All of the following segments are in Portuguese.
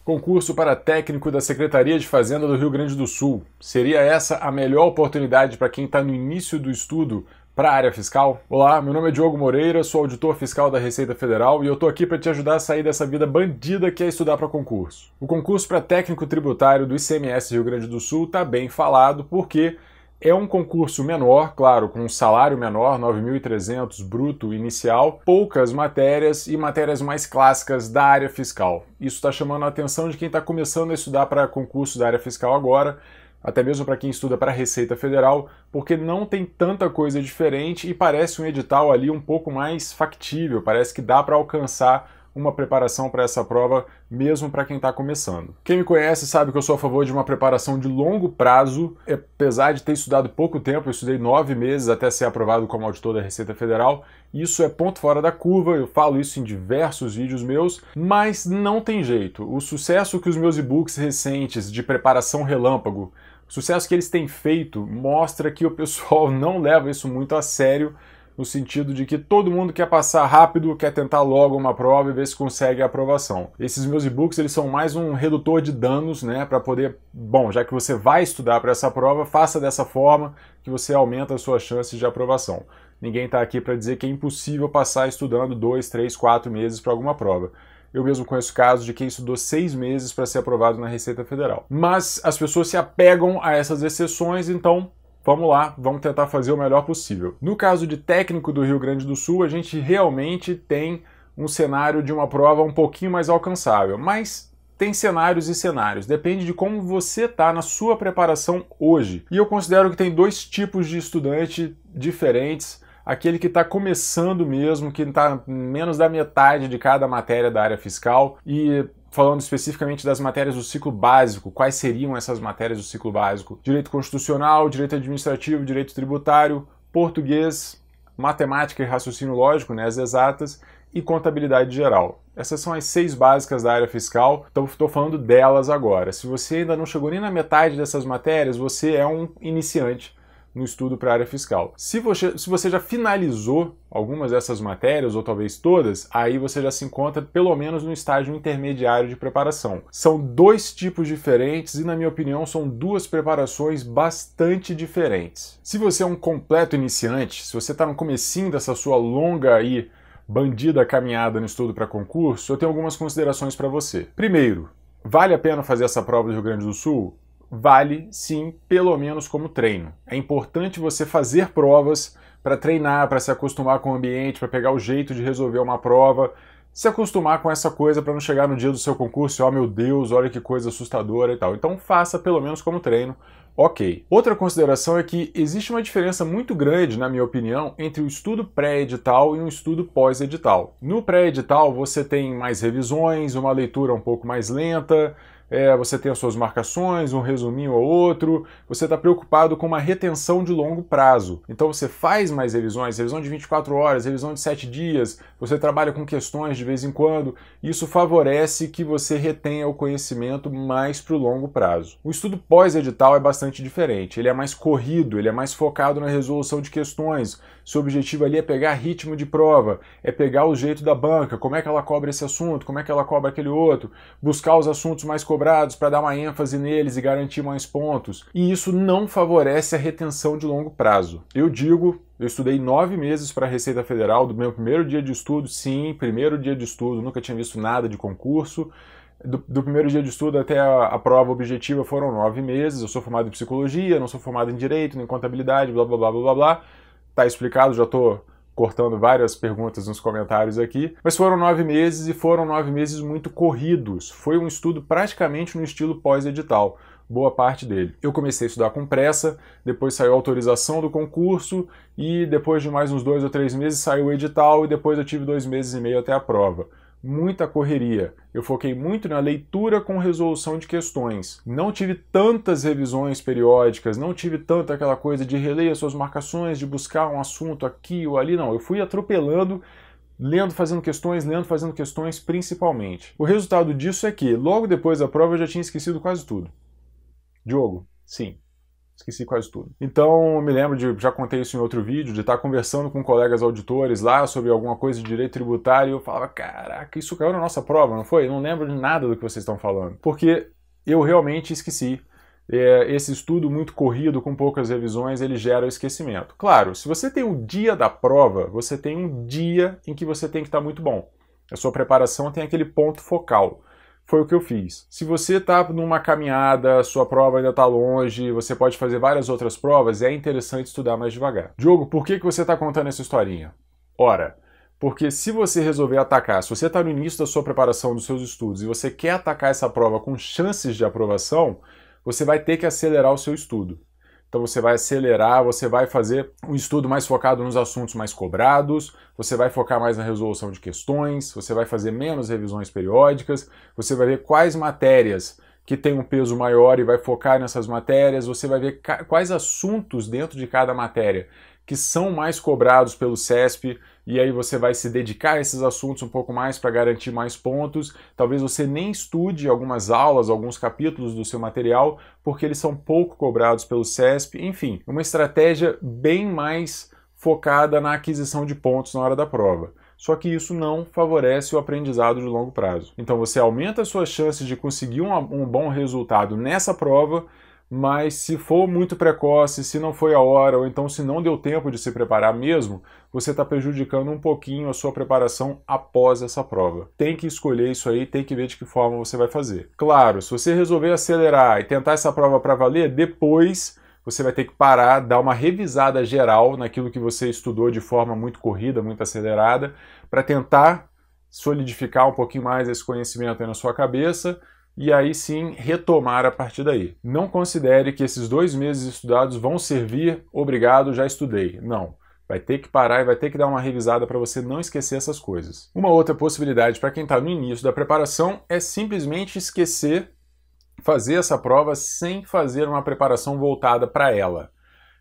Concurso para técnico da Secretaria de Fazenda do Rio Grande do Sul. Seria essa a melhor oportunidade para quem está no início do estudo para a área fiscal? Olá, meu nome é Diogo Moreira, sou auditor fiscal da Receita Federal e eu estou aqui para te ajudar a sair dessa vida bandida que é estudar para concurso. O concurso para técnico tributário do ICMS Rio Grande do Sul está bem falado porque é um concurso menor, claro, com um salário menor, 9.300 bruto inicial, poucas matérias e matérias mais clássicas da área fiscal. Isso está chamando a atenção de quem está começando a estudar para concurso da área fiscal agora, até mesmo para quem estuda para a Receita Federal, porque não tem tanta coisa diferente e parece um edital ali um pouco mais factível, parece que dá para alcançar uma preparação para essa prova, mesmo para quem está começando. Quem me conhece sabe que eu sou a favor de uma preparação de longo prazo, apesar de ter estudado pouco tempo, eu estudei 9 meses até ser aprovado como auditor da Receita Federal, isso é ponto fora da curva, eu falo isso em diversos vídeos meus, mas não tem jeito. O sucesso que os meus e-books recentes de preparação relâmpago, o sucesso que eles têm feito, mostra que o pessoal não leva isso muito a sério, no sentido de que todo mundo quer passar rápido, quer tentar logo uma prova e ver se consegue a aprovação. Esses meus e-books eles são mais um redutor de danos, né, para poder, bom, já que você vai estudar para essa prova, faça dessa forma que você aumenta as suas chances de aprovação. Ninguém está aqui para dizer que é impossível passar estudando 2, 3, 4 meses para alguma prova. Eu mesmo conheço casos de quem estudou 6 meses para ser aprovado na Receita Federal. Mas as pessoas se apegam a essas exceções, então vamos lá, vamos tentar fazer o melhor possível. No caso de técnico do Rio Grande do Sul, a gente realmente tem um cenário de uma prova um pouquinho mais alcançável, mas tem cenários e cenários, depende de como você está na sua preparação hoje. E eu considero que tem dois tipos de estudante diferentes, aquele que está começando mesmo, que está menos da metade de cada matéria da área fiscal e falando especificamente das matérias do ciclo básico, quais seriam essas matérias do ciclo básico? Direito constitucional, direito administrativo, direito tributário, português, matemática e raciocínio lógico, né, as exatas, e contabilidade geral. Essas são as 6 básicas da área fiscal, então estou falando delas agora. Se você ainda não chegou nem na metade dessas matérias, você é um iniciante no estudo para a área fiscal. Se você já finalizou algumas dessas matérias, ou talvez todas, aí você já se encontra pelo menos no estágio intermediário de preparação. São dois tipos diferentes e, na minha opinião, são duas preparações bastante diferentes. Se você é um completo iniciante, se você está no comecinho dessa sua longa e bandida caminhada no estudo para concurso, eu tenho algumas considerações para você. Primeiro, vale a pena fazer essa prova do Rio Grande do Sul? Vale, sim, pelo menos como treino. É importante você fazer provas para treinar, para se acostumar com o ambiente, para pegar o jeito de resolver uma prova, se acostumar com essa coisa para não chegar no dia do seu concurso e, oh meu Deus, olha que coisa assustadora e tal. Então faça pelo menos como treino, ok. Outra consideração é que existe uma diferença muito grande, na minha opinião, entre o estudo pré-edital e um estudo pós-edital. No pré-edital você tem mais revisões, uma leitura um pouco mais lenta, você tem as suas marcações, um resuminho ou outro, você está preocupado com uma retenção de longo prazo. Então você faz mais revisões, revisão de 24 horas, revisão de 7 dias, você trabalha com questões de vez em quando, isso favorece que você retenha o conhecimento mais para o longo prazo. O estudo pós-edital é bastante diferente, ele é mais corrido, ele é mais focado na resolução de questões, seu objetivo ali é pegar ritmo de prova, é pegar o jeito da banca, como é que ela cobra esse assunto, como é que ela cobra aquele outro, buscar os assuntos mais cobrados para dar uma ênfase neles e garantir mais pontos. E isso não favorece a retenção de longo prazo. Eu estudei 9 meses para a Receita Federal, do meu primeiro dia de estudo, sim, primeiro dia de estudo, nunca tinha visto nada de concurso. Do primeiro dia de estudo até a prova objetiva foram 9 meses, eu sou formado em psicologia, não sou formado em direito, nem contabilidade, blá blá blá blá blá. Tá explicado, já tô cortando várias perguntas nos comentários aqui, mas foram 9 meses e foram 9 meses muito corridos. Foi um estudo praticamente no estilo pós-edital, boa parte dele. Eu comecei a estudar com pressa, depois saiu a autorização do concurso e depois de mais uns 2 ou 3 meses saiu o edital e depois eu tive 2 meses e meio até a prova. Muita correria. Eu foquei muito na leitura com resolução de questões. Não tive tantas revisões periódicas, não tive tanta aquela coisa de reler as suas marcações, de buscar um assunto aqui ou ali, não. Eu fui atropelando, lendo, fazendo questões principalmente. O resultado disso é que, logo depois da prova, eu já tinha esquecido quase tudo. Diogo, sim. esqueci quase tudo. Então, me lembro de, já contei isso em outro vídeo, de estar conversando com colegas auditores lá sobre alguma coisa de direito tributário e eu falava, caraca, isso caiu na nossa prova, não foi? Eu não lembro de nada do que vocês estão falando. Porque eu realmente esqueci. Esse estudo muito corrido, com poucas revisões, ele gera o esquecimento. Claro, se você tem o dia da prova, você tem um dia em que você tem que estar muito bom. A sua preparação tem aquele ponto focal. Foi o que eu fiz. Se você está numa caminhada, sua prova ainda está longe, você pode fazer várias outras provas, é interessante estudar mais devagar. Diogo, por que você está contando essa historinha? Ora, porque se você resolver atacar, se você está no início da sua preparação dos seus estudos e você quer atacar essa prova com chances de aprovação, você vai ter que acelerar o seu estudo. Então você vai acelerar, você vai fazer um estudo mais focado nos assuntos mais cobrados, você vai focar mais na resolução de questões, você vai fazer menos revisões periódicas, você vai ver quais matérias que têm um peso maior e vai focar nessas matérias, você vai ver quais assuntos dentro de cada matéria que são mais cobrados pelo CESP, e aí você vai se dedicar a esses assuntos um pouco mais para garantir mais pontos. Talvez você nem estude algumas aulas, alguns capítulos do seu material, porque eles são pouco cobrados pelo CESP. Enfim, uma estratégia bem mais focada na aquisição de pontos na hora da prova. Só que isso não favorece o aprendizado de longo prazo. Então você aumenta as suas chances de conseguir um bom resultado nessa prova, mas se for muito precoce, se não foi a hora, ou então se não deu tempo de se preparar mesmo, você está prejudicando um pouquinho a sua preparação após essa prova. Tem que escolher isso aí, tem que ver de que forma você vai fazer. Claro, se você resolver acelerar e tentar essa prova para valer, depois você vai ter que parar, dar uma revisada geral naquilo que você estudou de forma muito corrida, muito acelerada, para tentar solidificar um pouquinho mais esse conhecimento aí na sua cabeça, e aí sim retomar a partir daí. Não considere que esses 2 meses estudados vão servir, obrigado, já estudei. Não. Vai ter que parar e vai ter que dar uma revisada para você não esquecer essas coisas. Uma outra possibilidade para quem está no início da preparação é simplesmente esquecer, fazer essa prova sem fazer uma preparação voltada para ela.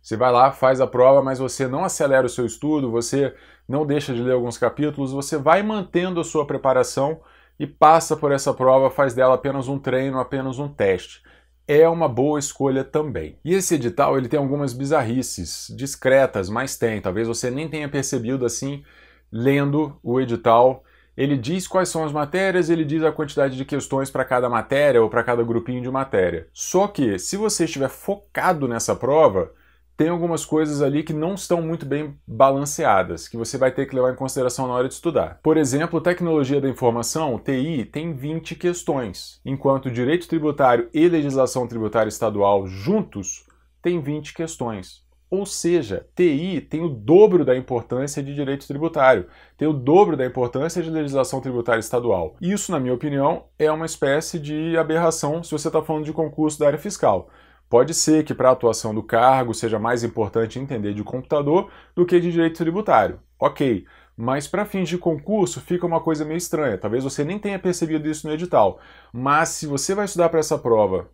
Você vai lá, faz a prova, mas você não acelera o seu estudo, você não deixa de ler alguns capítulos, você vai mantendo a sua preparação e passa por essa prova, faz dela apenas um treino, apenas um teste. É uma boa escolha também. E esse edital ele tem algumas bizarrices, discretas, mas tem. Talvez você nem tenha percebido assim, lendo o edital. Ele diz quais são as matérias, ele diz a quantidade de questões para cada matéria ou para cada grupinho de matéria. Só que, se você estiver focado nessa prova, tem algumas coisas ali que não estão muito bem balanceadas, que você vai ter que levar em consideração na hora de estudar. Por exemplo, tecnologia da informação, TI, tem 20 questões, enquanto direito tributário e legislação tributária estadual juntos tem 20 questões. Ou seja, TI tem o dobro da importância de direito tributário, tem o dobro da importância de legislação tributária estadual. Isso, na minha opinião, é uma espécie de aberração se você está falando de concurso da área fiscal. Pode ser que para a atuação do cargo seja mais importante entender de computador do que de direito tributário. Ok, mas para fins de concurso fica uma coisa meio estranha. Talvez você nem tenha percebido isso no edital. Mas se você vai estudar para essa prova,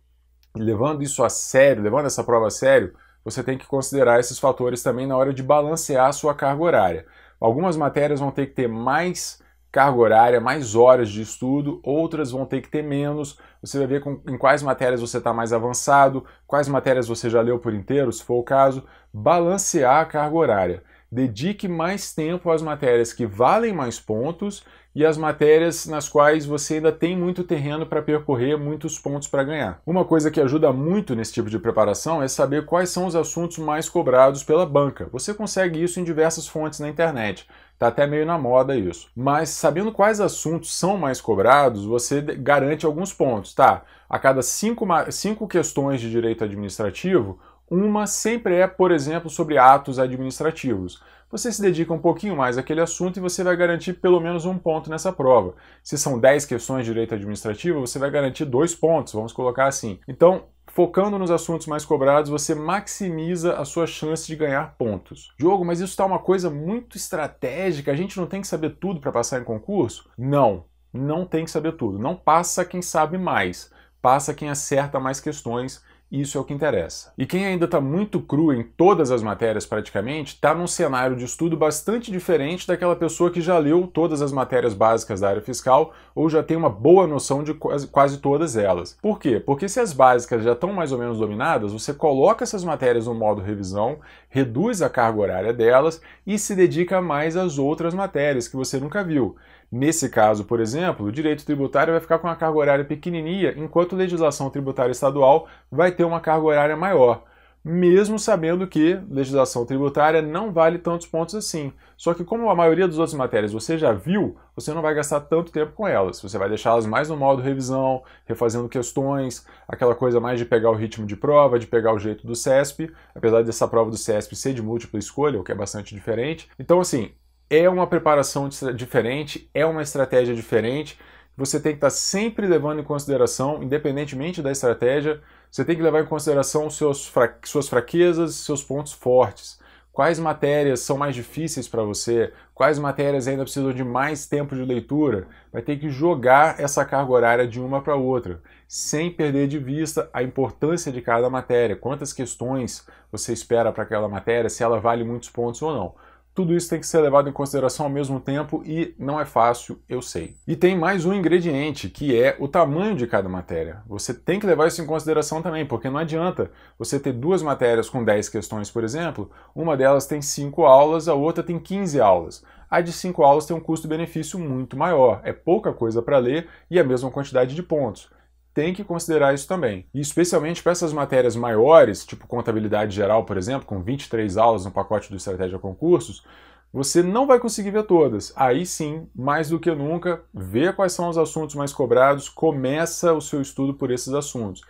levando isso a sério, levando essa prova a sério, você tem que considerar esses fatores também na hora de balancear a sua carga horária. Algumas matérias vão ter que ter mais carga horária, mais horas de estudo, outras vão ter que ter menos. Você vai ver em quais matérias você está mais avançado, quais matérias você já leu por inteiro, se for o caso. Balancear a carga horária. Dedique mais tempo às matérias que valem mais pontos e às matérias nas quais você ainda tem muito terreno para percorrer, muitos pontos para ganhar. Uma coisa que ajuda muito nesse tipo de preparação é saber quais são os assuntos mais cobrados pela banca. Você consegue isso em diversas fontes na internet. Tá até meio na moda isso. Mas sabendo quais assuntos são mais cobrados, você garante alguns pontos, tá? A cada 5 questões de direito administrativo, uma sempre é, por exemplo, sobre atos administrativos. Você se dedica um pouquinho mais àquele assunto e você vai garantir pelo menos um ponto nessa prova. Se são 10 questões de direito administrativo, você vai garantir 2 pontos, vamos colocar assim. Então, focando nos assuntos mais cobrados, você maximiza a sua chance de ganhar pontos. Diogo, mas isso está uma coisa muito estratégica, a gente não tem que saber tudo para passar em concurso? Não, não tem que saber tudo. Não passa quem sabe mais, passa quem acerta mais questões Isso é o que interessa. E quem ainda está muito cru em todas as matérias praticamente, está num cenário de estudo bastante diferente daquela pessoa que já leu todas as matérias básicas da área fiscal ou já tem uma boa noção de quase todas elas. Por quê? Porque se as básicas já estão mais ou menos dominadas, você coloca essas matérias no modo revisão, reduz a carga horária delas e se dedica mais às outras matérias que você nunca viu. Nesse caso, por exemplo, o direito tributário vai ficar com uma carga horária pequenininha, enquanto a legislação tributária estadual vai ter uma carga horária maior, mesmo sabendo que legislação tributária não vale tantos pontos assim. Só que como a maioria das outras matérias você já viu, você não vai gastar tanto tempo com elas. Você vai deixá-las mais no modo revisão, refazendo questões, aquela coisa mais de pegar o ritmo de prova, de pegar o jeito do CESP, apesar dessa prova do CESP ser de múltipla escolha, o que é bastante diferente. Então, assim, é uma preparação diferente, é uma estratégia diferente. Você tem que estar sempre levando em consideração, independentemente da estratégia, você tem que levar em consideração suas fraquezas e seus pontos fortes. Quais matérias são mais difíceis para você? Quais matérias ainda precisam de mais tempo de leitura? Vai ter que jogar essa carga horária de uma para outra, sem perder de vista a importância de cada matéria, quantas questões você espera para aquela matéria, se ela vale muitos pontos ou não. Tudo isso tem que ser levado em consideração ao mesmo tempo e não é fácil, eu sei. E tem mais um ingrediente, que é o tamanho de cada matéria. Você tem que levar isso em consideração também, porque não adianta você ter duas matérias com 10 questões, por exemplo, uma delas tem 5 aulas, a outra tem 15 aulas. A de 5 aulas tem um custo-benefício muito maior, é pouca coisa para ler e a mesma quantidade de pontos. Tem que considerar isso também. E especialmente para essas matérias maiores, tipo contabilidade geral, por exemplo, com 23 aulas no pacote do Estratégia Concursos, você não vai conseguir ver todas. Aí sim, mais do que nunca, vê quais são os assuntos mais cobrados, começa o seu estudo por esses assuntos.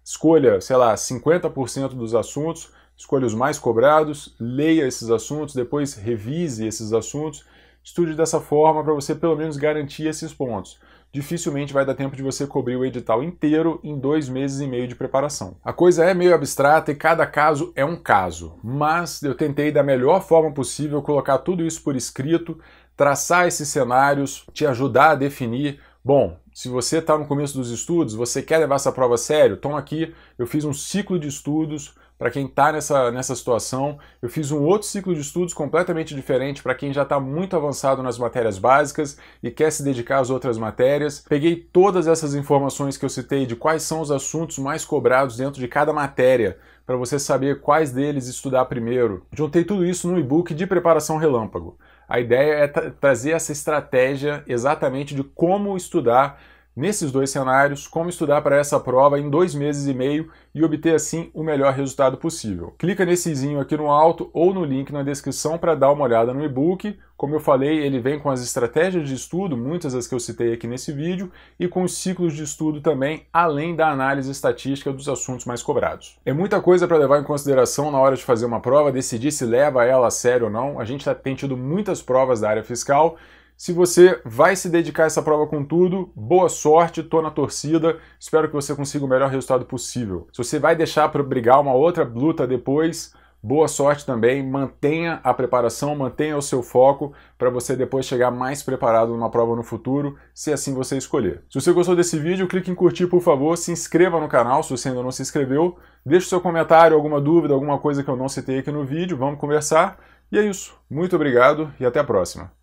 Escolha, sei lá, 50% dos assuntos, escolha os mais cobrados, leia esses assuntos, depois revise esses assuntos, estude dessa forma para você pelo menos garantir esses pontos. Dificilmente vai dar tempo de você cobrir o edital inteiro em 2 meses e meio de preparação. A coisa é meio abstrata e cada caso é um caso, mas eu tentei da melhor forma possível colocar tudo isso por escrito, traçar esses cenários, te ajudar a definir. Bom, se você está no começo dos estudos, você quer levar essa prova a sério, então aqui eu fiz um ciclo de estudos para quem está nessa situação. Eu fiz um outro ciclo de estudos completamente diferente para quem já está muito avançado nas matérias básicas e quer se dedicar às outras matérias. Peguei todas essas informações que eu citei de quais são os assuntos mais cobrados dentro de cada matéria, para você saber quais deles estudar primeiro. Juntei tudo isso num e-book de preparação relâmpago. A ideia é trazer essa estratégia exatamente de como estudar nesses dois cenários, como estudar para essa prova em 2 meses e meio e obter assim o melhor resultado possível. Clica nesse izinho aqui no alto ou no link na descrição para dar uma olhada no e-book. Como eu falei, ele vem com as estratégias de estudo, muitas das que eu citei aqui nesse vídeo, e com os ciclos de estudo também, além da análise estatística dos assuntos mais cobrados. É muita coisa para levar em consideração na hora de fazer uma prova, decidir se leva ela a sério ou não. A gente tem tido muitas provas da área fiscal. Se você vai se dedicar a essa prova com tudo, boa sorte, tô na torcida, espero que você consiga o melhor resultado possível. Se você vai deixar para brigar uma outra luta depois, boa sorte também, mantenha a preparação, mantenha o seu foco para você depois chegar mais preparado numa prova no futuro, se assim você escolher. Se você gostou desse vídeo, clique em curtir, por favor, se inscreva no canal se você ainda não se inscreveu, deixe seu comentário, alguma dúvida, alguma coisa que eu não citei aqui no vídeo, vamos conversar. E é isso, muito obrigado e até a próxima.